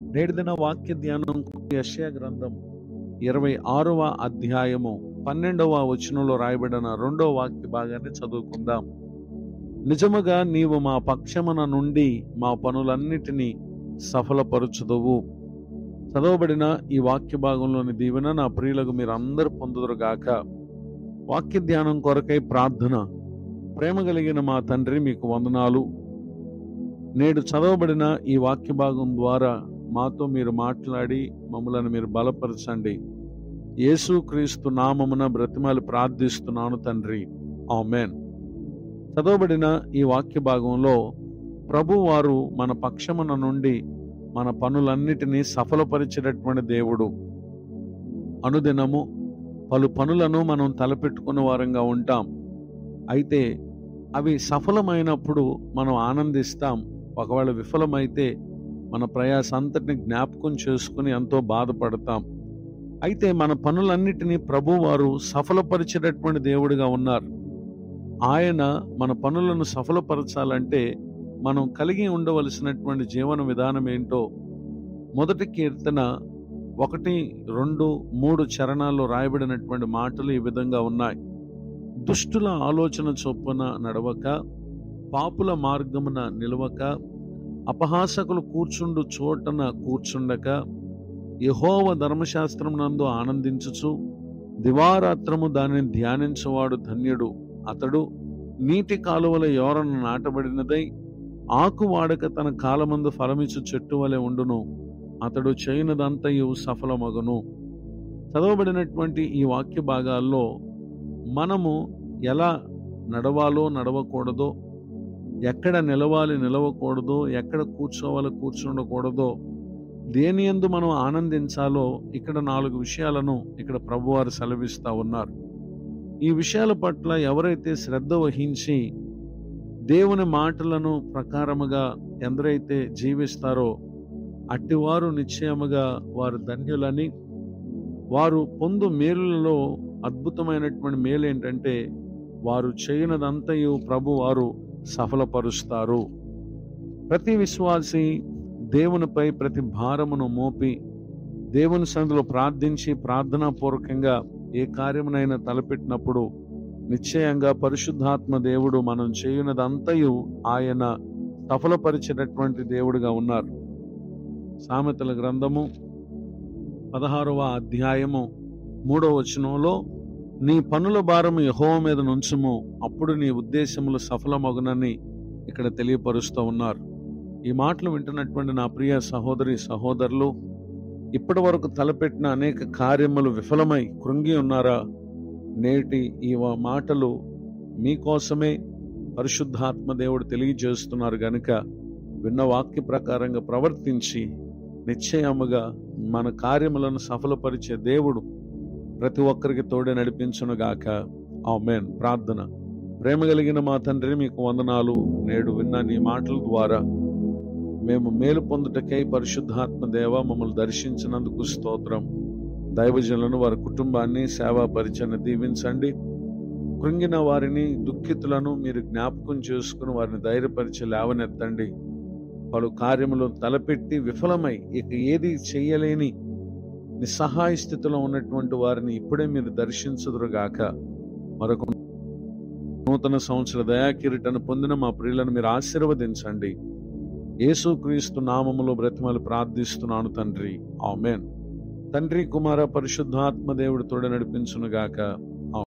నేటి దిన వాక్య ధ్యానం యెషయా గ్రంథం 26వ అధ్యాయము 12వ వచనంలో రాయబడిన 2వ వాక్య భాగాన్ని చదువుకుందాం. నిజముగా నీవు మా పక్షమున నుండి మా పనులన్నిటినీ సఫలపరచుదువు. చదవబడిన ఈ వాక్య భాగంలోని దీవెన నా ప్రియులకు మీరు అందరూ పొందుదురుగాక. వాక్య ధ్యానం కొరకై ప్రార్థన. ప్రేమ కలిగిన మా తండ్రి, మీకు వందనాలు. నేడు చదవబడిన ఈ వాక్య భాగం ద్వారా మాతో మీరు మాట్లాడి మమ్మలను మీరు బలపరచండి. యేసుక్రీస్తు నామమున బ్రతిమాలి ప్రార్థిస్తున్నాను తండ్రి, ఆమేన్. చదవబడిన ఈ వాక్య భాగంలో ప్రభువారు మన పక్షమున నుండి మన పనులన్నిటినీ సఫలపరిచేటటువంటి దేవుడు. అనుదినము పలు పనులను మనం తలపెట్టుకున్న వారంగా ఉంటాం. అయితే అవి సఫలమైనప్పుడు మనం ఆనందిస్తాం. ఒకవేళ విఫలమైతే మన ప్రయాస అంతటిని జ్ఞాపకం చేసుకుని ఎంతో బాధపడతాం. అయితే మన పనులన్నిటినీ ప్రభువారు సఫలపరిచేటటువంటి దేవుడిగా ఉన్నారు. ఆయన మన పనులను సఫలపరచాలంటే మనం కలిగి ఉండవలసినటువంటి జీవన విధానం ఏంటో మొదటి కీర్తన 1, 2, 3 చరణాల్లో రాయబడినటువంటి మాటలు ఈ విధంగా ఉన్నాయి. దుష్టుల ఆలోచన చొప్పున నడవక, పాపుల మార్గమున నిలవక, అపహాసకులు కూర్చుండు చోటన కూర్చుండక, యెహోవా ధర్మశాస్త్రమునందు ఆనందించుచు దివారాత్రము దానిని ధ్యానించువాడు ధన్యుడు. అతడు నీటి కాలువల యోరను నాటబడినదై ఆకు వాడక తన కాలమందు ఫలమిచ్చు చెట్టు వలె ఉండును. అతడు చేయనదంతయు సఫలమగును. చదవబడినటువంటి ఈ వాక్య భాగాల్లో మనము ఎలా నడవాలో నడవకూడదో, ఎక్కడ నిలవాలి నిలవకూడదో, ఎక్కడ కూర్చోవాలో కూర్చుండకూడదో, దేని యందు మనం ఆనందించాలో ఇక్కడ 4 విషయాలను ఇక్కడ ప్రభువారు సెలవిస్తా ఉన్నారు. ఈ విషయాల పట్ల ఎవరైతే శ్రద్ధ వహించి దేవుని మాటలను ప్రకారముగా ఎందరైతే జీవిస్తారో అట్టివారు నిశ్చయముగా వారు ధన్యులని, వారు పొందు మేలులలో అద్భుతమైనటువంటి మేలు ఏంటంటే వారు చేయనదంతయు ప్రభువారు సఫలపరుస్తారు. ప్రతి విశ్వాసి దేవునిపై ప్రతి భారమును మోపి దేవుని సన్నిధిలో ప్రార్థించి ప్రార్థనాపూర్వకంగా ఏ కార్యమునైనా తలపెట్టినప్పుడు నిశ్చయంగా పరిశుద్ధాత్మ దేవుడు మనం చేయనదంతయు ఆయన సఫలపరిచేటటువంటి దేవుడుగా ఉన్నారు. సామెతల గ్రంథము 16వ అధ్యాయము 3వ వచనంలో, నీ పనుల భారము యెహోవా మీద నుంచుము, అప్పుడు నీ ఉద్దేశములు సఫలమగునని ఇక్కడ తెలియపరుస్తూ ఉన్నారు. ఈ మాటలు వింటున్నటువంటి నా ప్రియ సహోదరి సహోదరులు, ఇప్పటి వరకు తలపెట్టిన అనేక కార్యములు విఫలమై కృంగి ఉన్నారా? నేటి ఈ మాటలు మీకోసమే పరిశుద్ధాత్మ దేవుడు తెలియజేస్తున్నారు గనుక విన్న వాక్య ప్రకారంగా ప్రవర్తించి నిశ్చయముగా మన కార్యములను సఫలపరిచే దేవుడు ప్రతి ఒక్కరికి తోడే నడిపించునుగాక. ఆమేన్. ప్రార్థన. ప్రేమ కలిగిన మా తండ్రి, మీకు వందనాలు. నేడు విన్న నీ మాటల ద్వారా మేము మేలు పొందుటకై పరిశుద్ధాత్మ దేవ మమ్మల్ని దర్శించినందుకు స్తోత్రం. దైవజనులను, వారి కుటుంబాన్ని, సేవా పరిచయాన్ని దీవించండి. కృంగిన వారిని, దుఃఖితులను మీరు జ్ఞాపకం చేసుకుని వారిని ధైర్యపరిచి లేవనెత్తండి. పలు కార్యములు తలపెట్టి విఫలమై ఇక ఏది చేయలేని నిస్సహాయ స్థితిలో ఉన్నటువంటి వారిని ఇప్పుడే మీరు దర్శించుదురుగాక. మరొక నూతన సంవత్సర దయాకిరీటను పొందిన మా ప్రియులను మీరు ఆశీర్వదించండి. యేసుక్రీస్తు నామములో బ్రతిమాలి ప్రార్థిస్తున్నాను తండ్రి, ఆమేన్. తండ్రి, కుమార, పరిశుద్ధాత్మ దేవుడు తోడ నడిపించునుగాక.